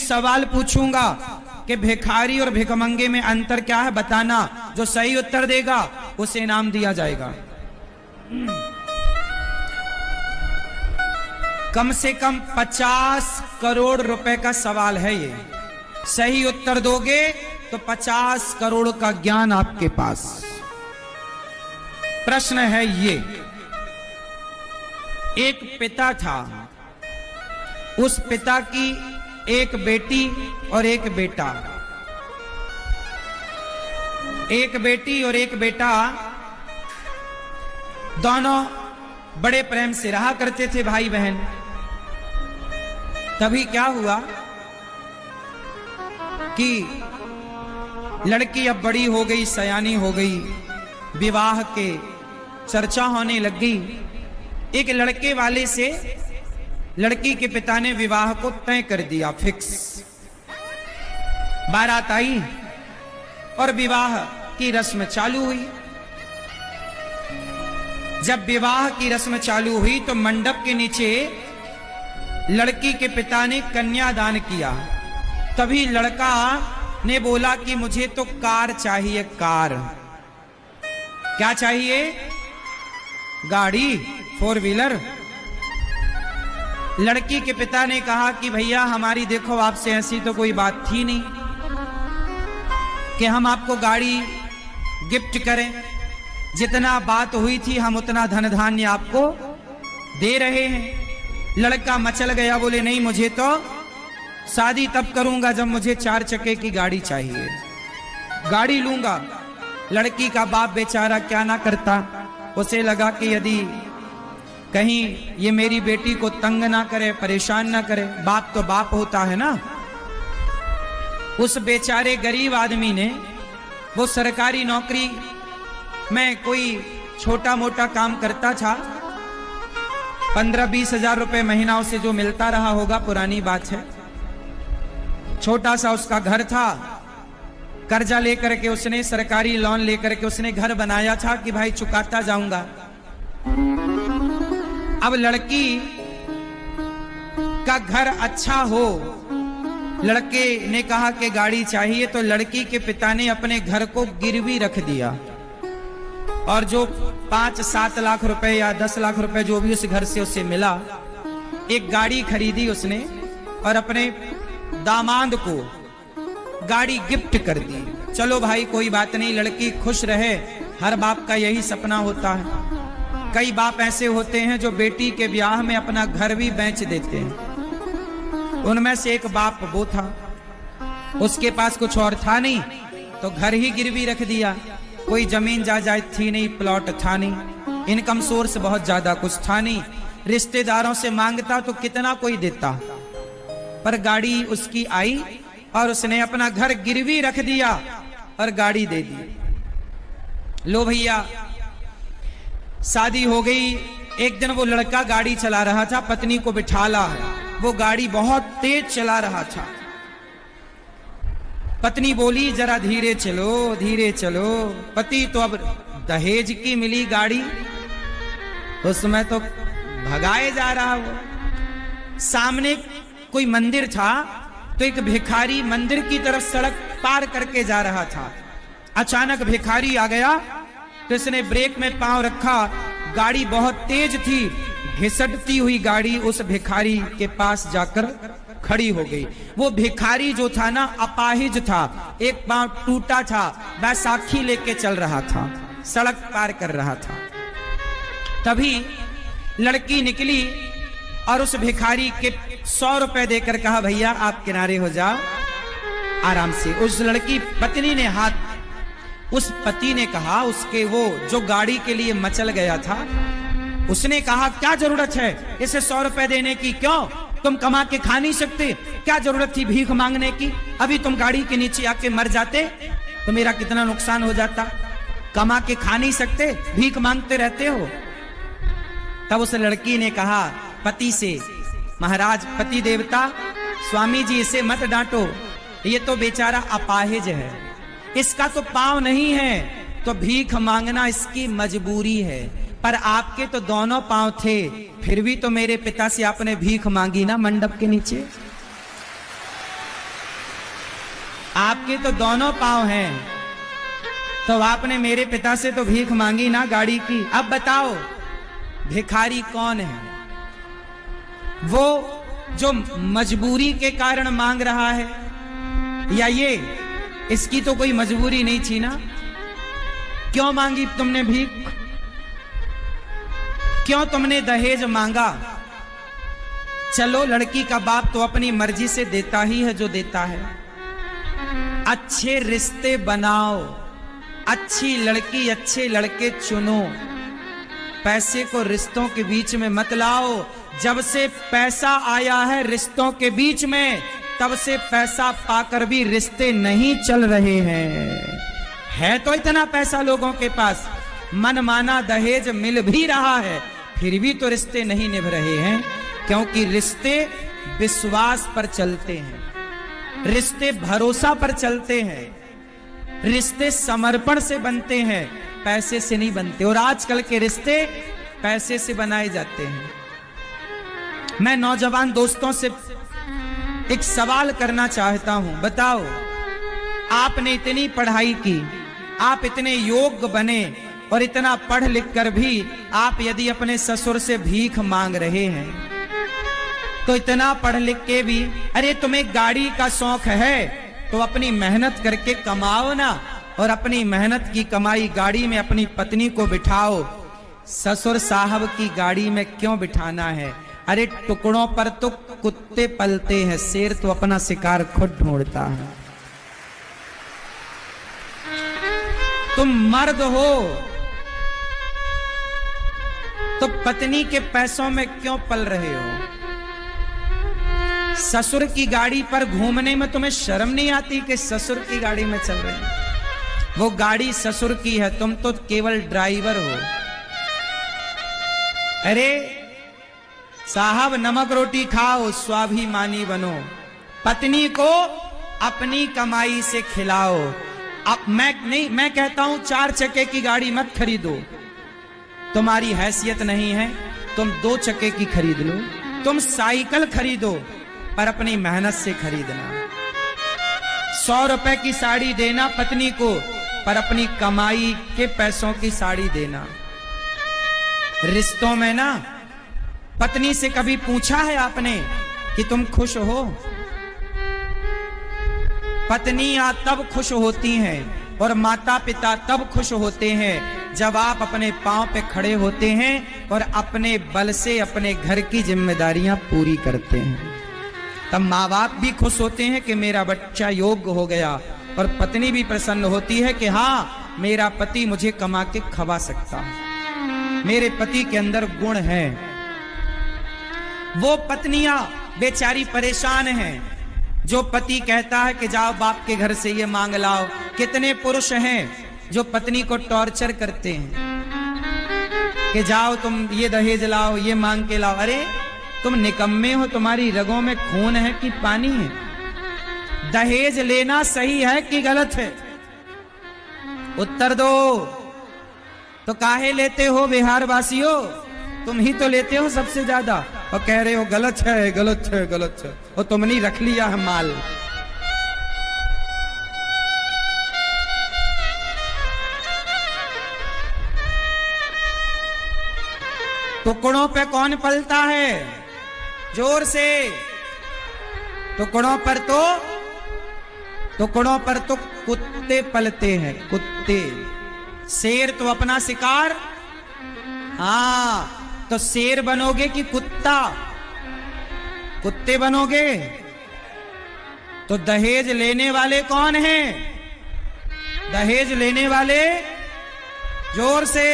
सवाल पूछूंगा कि भिखारी और भिखमंगे में अंतर क्या है, बताना। जो सही उत्तर देगा उसे इनाम दिया जाएगा। कम से कम 50 करोड़ रुपए का सवाल है ये। सही उत्तर दोगे तो 50 करोड़ का ज्ञान आपके पास। प्रश्न है ये, एक पिता था, उस पिता की एक बेटी और एक बेटा। एक बेटी और एक बेटा दोनों बड़े प्रेम से रहा करते थे, भाई बहन। तभी क्या हुआ कि लड़की अब बड़ी हो गई, सयानी हो गई, विवाह के चर्चा होने लग गई। एक लड़के वाले से लड़की के पिता ने विवाह को तय कर दिया, फिक्स। बारात आई और विवाह की रस्म चालू हुई। जब विवाह की रस्म चालू हुई तो मंडप के नीचे लड़की के पिता ने कन्यादान किया। तभी लड़का ने बोला कि मुझे तो कार चाहिए, कार। क्या चाहिए? गाड़ी, 4 व्हीलर। लड़की के पिता ने कहा कि भैया हमारी देखो आपसे ऐसी तो कोई बात थी नहीं कि हम आपको गाड़ी गिफ्ट करें। जितना बात हुई थी हम उतना धन धान्य आपको दे रहे हैं। लड़का मचल गया, बोले नहीं, मुझे तो शादी तब करूंगा जब मुझे 4 चक्के की गाड़ी चाहिए, गाड़ी लूंगा। लड़की का बाप बेचारा क्या ना करता, उसे लगा कि यदि कहीं ये मेरी बेटी को तंग ना करे, परेशान ना करे, बाप तो बाप होता है ना। उस बेचारे गरीब आदमी ने, वो सरकारी नौकरी में कोई छोटा मोटा काम करता था, 15-20 हजार रुपए महीना उसे जो मिलता रहा होगा, पुरानी बात है। छोटा सा उसका घर था, कर्जा लेकर के उसने, सरकारी लोन लेकर के उसने घर बनाया था कि भाई चुकाता जाऊंगा। अब लड़की का घर अच्छा हो, लड़के ने कहा कि गाड़ी चाहिए, तो लड़की के पिता ने अपने घर को गिरवी रख दिया और जो 5-7 लाख रुपए या 10 लाख रुपए जो भी उस घर से उसे मिला, एक गाड़ी खरीदी उसने और अपने दामाद को गाड़ी गिफ्ट कर दी। चलो भाई कोई बात नहीं, लड़की खुश रहे, हर बाप का यही सपना होता है। कई बाप ऐसे होते हैं जो बेटी के ब्याह में अपना घर भी बेच देते हैं। उनमें से एक बाप वो था, उसके पास कुछ और था नहीं तो घर ही गिरवी रख दिया। कोई जमीन जायदाद थी नहीं, प्लॉट था नहीं, इनकम सोर्स बहुत ज्यादा कुछ था नहीं, रिश्तेदारों से मांगता तो कितना कोई देता, पर गाड़ी उसकी आई और उसने अपना घर गिरवी रख दिया और गाड़ी दे दी। लो भैया, शादी हो गई। एक दिन वो लड़का गाड़ी चला रहा था, पत्नी को बिठाला है, वो गाड़ी बहुत तेज चला रहा था। पत्नी बोली जरा धीरे चलो, धीरे चलो। पति तो अब दहेज की मिली गाड़ी, उसमें तो भगाए जा रहा। वो सामने कोई मंदिर था तो एक भिखारी मंदिर की तरफ सड़क पार करके जा रहा था। अचानक भिखारी आ गया तो इसने ब्रेक में पांव रखा, गाड़ी बहुत तेज थी, घिसटती हुई गाड़ी उस भिखारी के पास जाकर खड़ी हो गई। वो भिखारी जो था ना, अपाहिज था, एक पांव टूटा था, बैसाखी लेके चल रहा था, सड़क पार कर रहा था। तभी लड़की निकली और उस भिखारी के 100 रुपए देकर कहा भैया आप किनारे हो जाओ आराम से। उस लड़की पत्नी ने हाथ, उस पति ने कहा, उसके वो जो गाड़ी के लिए मचल गया था, उसने कहा क्या जरूरत है इसे 100 रुपए देने की, क्यों तुम कमा के खा नहीं सकते, क्या जरूरत थी भीख मांगने की, अभी तुम गाड़ी के नीचे आके मर जाते तो मेरा कितना नुकसान हो जाता, कमा के खा नहीं सकते, भीख मांगते रहते हो। तब उस लड़की ने कहा पति से, महाराज पति देवता, स्वामी जी इसे मत डांटो, ये तो बेचारा अपाहिज है, इसका तो पांव नहीं है, तो भीख मांगना इसकी मजबूरी है, पर आपके तो दोनों पांव थे, फिर भी तो मेरे पिता से आपने भीख मांगी ना मंडप के नीचे। आपके तो दोनों पांव हैं, तो आपने मेरे पिता से तो भीख मांगी ना गाड़ी की। अब बताओ भिखारी कौन है? वो जो मजबूरी के कारण मांग रहा है, या ये इसकी तो कोई मजबूरी नहीं थी ना? क्यों मांगी तुमने भीख? क्यों तुमने दहेज मांगा? चलो लड़की का बाप तो अपनी मर्जी से देता ही है जो देता है। अच्छे रिश्ते बनाओ, अच्छी लड़की अच्छे लड़के चुनो, पैसे को रिश्तों के बीच में मत लाओ। जब से पैसा आया है रिश्तों के बीच में, तब से पैसा पाकर भी रिश्ते नहीं चल रहे हैं। है तो इतना पैसा लोगों के पास, मनमाना दहेज मिल भी रहा है, फिर भी तो रिश्ते नहीं निभ रहे हैं। क्योंकि रिश्ते विश्वास पर चलते हैं, रिश्ते भरोसा पर चलते हैं, रिश्ते समर्पण से बनते हैं, पैसे से नहीं बनते। और आजकल के रिश्ते पैसे से बनाए जाते हैं। मैं नौजवान दोस्तों से एक सवाल करना चाहता हूं, बताओ आपने इतनी पढ़ाई की, आप इतने योग्य बने, और इतना पढ़ लिख कर भी आप यदि अपने ससुर से भीख मांग रहे हैं, तो इतना पढ़ लिख के भी अरे तुम्हें गाड़ी का शौक है तो अपनी मेहनत करके कमाओ ना, और अपनी मेहनत की कमाई गाड़ी में अपनी पत्नी को बिठाओ। ससुर साहब की गाड़ी में क्यों बिठाना है? अरे टुकड़ों पर तो कुत्ते पलते हैं, शेर तो अपना शिकार खुद ढूंढता है। तुम मर्द हो तो पत्नी के पैसों में क्यों पल रहे हो? ससुर की गाड़ी पर घूमने में तुम्हें शर्म नहीं आती कि ससुर की गाड़ी में चल रहे हैं? वो गाड़ी ससुर की है, तुम तो केवल ड्राइवर हो। अरे साहब नमक रोटी खाओ, स्वाभिमानी बनो, पत्नी को अपनी कमाई से खिलाओ। अब मैं कहता हूं 4 चक्के की गाड़ी मत खरीदो, तुम्हारी हैसियत नहीं है, तुम 2 चक्के की खरीद लो। तुम साइकिल खरीदो पर अपनी मेहनत से खरीदना। 100 रुपए की साड़ी देना पत्नी को, पर अपनी कमाई के पैसों की साड़ी देना। रिश्तों में ना पत्नी से कभी पूछा है आपने कि तुम खुश हो? पत्नियां तब खुश होती हैं और माता पिता तब खुश होते हैं जब आप अपने पांव पे खड़े होते हैं और अपने बल से अपने घर की जिम्मेदारियां पूरी करते हैं। तब माँ बाप भी खुश होते हैं कि मेरा बच्चा योग्य हो गया, और पत्नी भी प्रसन्न होती है कि हाँ मेरा पति मुझे कमा के खवा सकता है, मेरे पति के अंदर गुण है। वो पत्नियां बेचारी परेशान हैं जो पति कहता है कि जाओ बाप के घर से ये मांग लाओ। कितने पुरुष हैं जो पत्नी को टॉर्चर करते हैं कि जाओ तुम ये दहेज लाओ, ये मांग के लाओ। अरे तुम निकम्मे हो, तुम्हारी रगों में खून है कि पानी है? दहेज लेना सही है कि गलत है? उत्तर दो। तो काहे लेते हो बिहार वासियों? तुम ही तो लेते हो सबसे ज्यादा, और कह रहे हो गलत है गलत है गलत है, और तुमने रख लिया है माल। टुकड़ों पे कौन पलता है? जोर से। टुकड़ों पर तो कुत्ते पलते हैं, कुत्ते। शेर तो अपना शिकार, हाँ तो शेर बनोगे कि कुत्ता? कुत्ते बनोगे। तो दहेज लेने वाले कौन हैं? दहेज लेने वाले जोर से